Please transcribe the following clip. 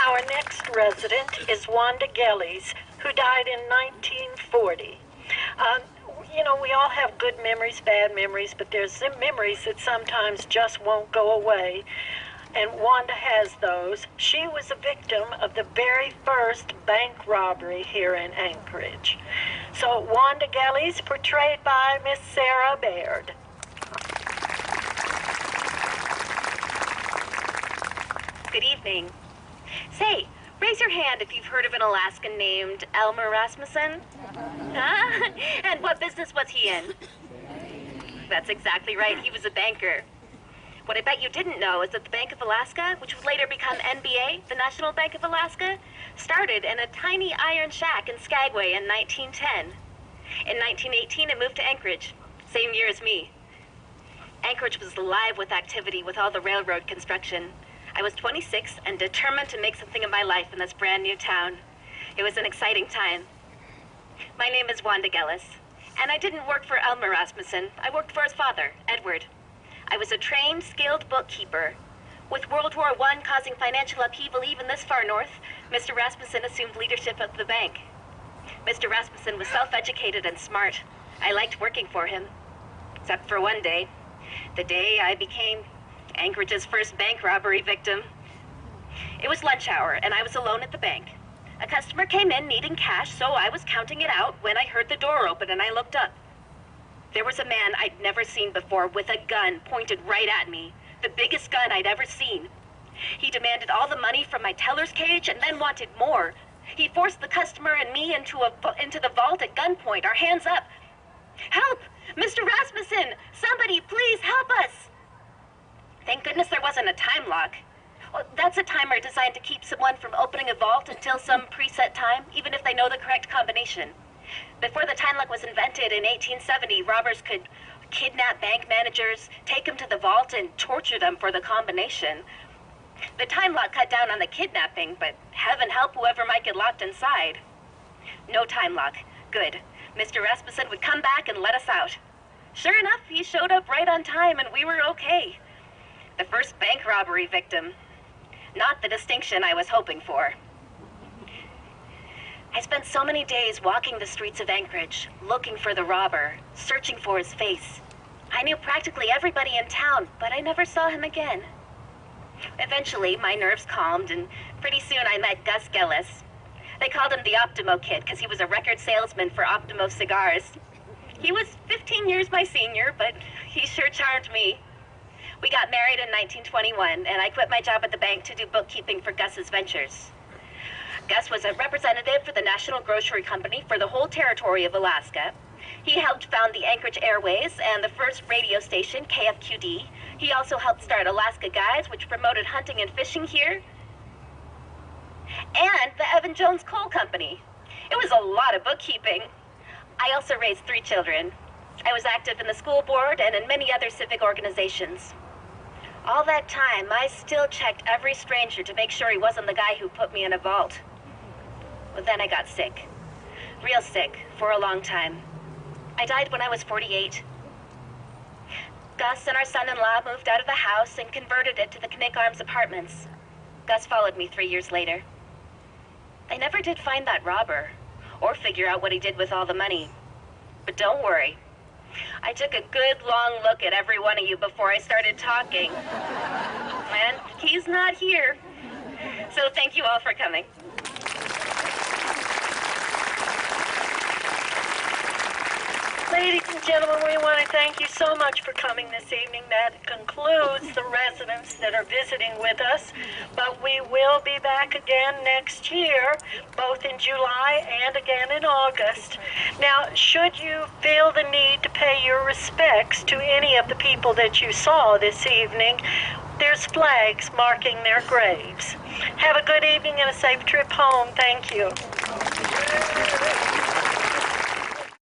Our next resident is Wanda Gelles, who died in 1940. We all have good memories, bad memories, but there's some memories that sometimes just won't go away. And Wanda has those. She was a victim of the very first bank robbery here in Anchorage. So Wanda Gelles, portrayed by Miss Sara Baird. Good evening. Say, raise your hand if you've heard of an Alaskan named Elmer Rasmussen. Huh? And what business was he in? That's exactly right. He was a banker. What I bet you didn't know is that the Bank of Alaska, which would later become NBA, the National Bank of Alaska, started in a tiny iron shack in Skagway in 1910. In 1918, it moved to Anchorage, same year as me. Anchorage was alive with activity with all the railroad construction. I was 26 and determined to make something of my life in this brand new town. It was an exciting time. My name is Wanda Gelles, and I didn't work for Elmer Rasmussen. I worked for his father, Edward. I was a trained, skilled bookkeeper. With World War I causing financial upheaval even this far north, Mr. Rasmussen assumed leadership of the bank. Mr. Rasmussen was self-educated and smart. I liked working for him. Except for one day. The day I became Anchorage's first bank robbery victim. It was lunch hour, and I was alone at the bank. A customer came in needing cash, so I was counting it out when I heard the door open and I looked up. There was a man I'd never seen before with a gun pointed right at me, the biggest gun I'd ever seen. He demanded all the money from my teller's cage and then wanted more. He forced the customer and me into the vault at gunpoint, our hands up. Help! Mr. Rasmussen! Somebody please help us! Thank goodness there wasn't a time lock. Well, that's a timer designed to keep someone from opening a vault until some preset time, even if they know the correct combination. Before the time lock was invented in 1870, robbers could kidnap bank managers, take them to the vault, and torture them for the combination. The time lock cut down on the kidnapping, but heaven help whoever might get locked inside. No time lock. Good. Mr. Rasmussen would come back and let us out. Sure enough, he showed up right on time, and we were okay. The first bank robbery victim. Not the distinction I was hoping for. I spent so many days walking the streets of Anchorage, looking for the robber, searching for his face. I knew practically everybody in town, but I never saw him again. Eventually, my nerves calmed, and pretty soon I met Gus Gelles. They called him the Optimo Kid because he was a record salesman for Optimo cigars. He was 15 years my senior, but he sure charmed me. We got married in 1921, and I quit my job at the bank to do bookkeeping for Gus's ventures. Gus was a representative for the National Grocery Company for the whole territory of Alaska. He helped found the Anchorage Airways and the first radio station, KFQD. He also helped start Alaska Guides, which promoted hunting and fishing here. And the Evan Jones Coal Company. It was a lot of bookkeeping. I also raised 3 children. I was active in the school board and in many other civic organizations. All that time, I still checked every stranger to make sure he wasn't the guy who put me in a vault. But then I got sick. Real sick, for a long time. I died when I was 48. Gus and our son-in-law moved out of the house and converted it to the Knick Arms Apartments. Gus followed me 3 years later. I never did find that robber, or figure out what he did with all the money. But don't worry. I took a good long look at every one of you before I started talking. And he's not here. So thank you all for coming. Ladies and gentlemen, we want to thank you so much for coming this evening. That concludes the residents that are visiting with us, but we will be back again next year, both in July and again in August. Now, should you feel the need to pay your respects to any of the people that you saw this evening, there's flags marking their graves. Have a good evening and a safe trip home. Thank you.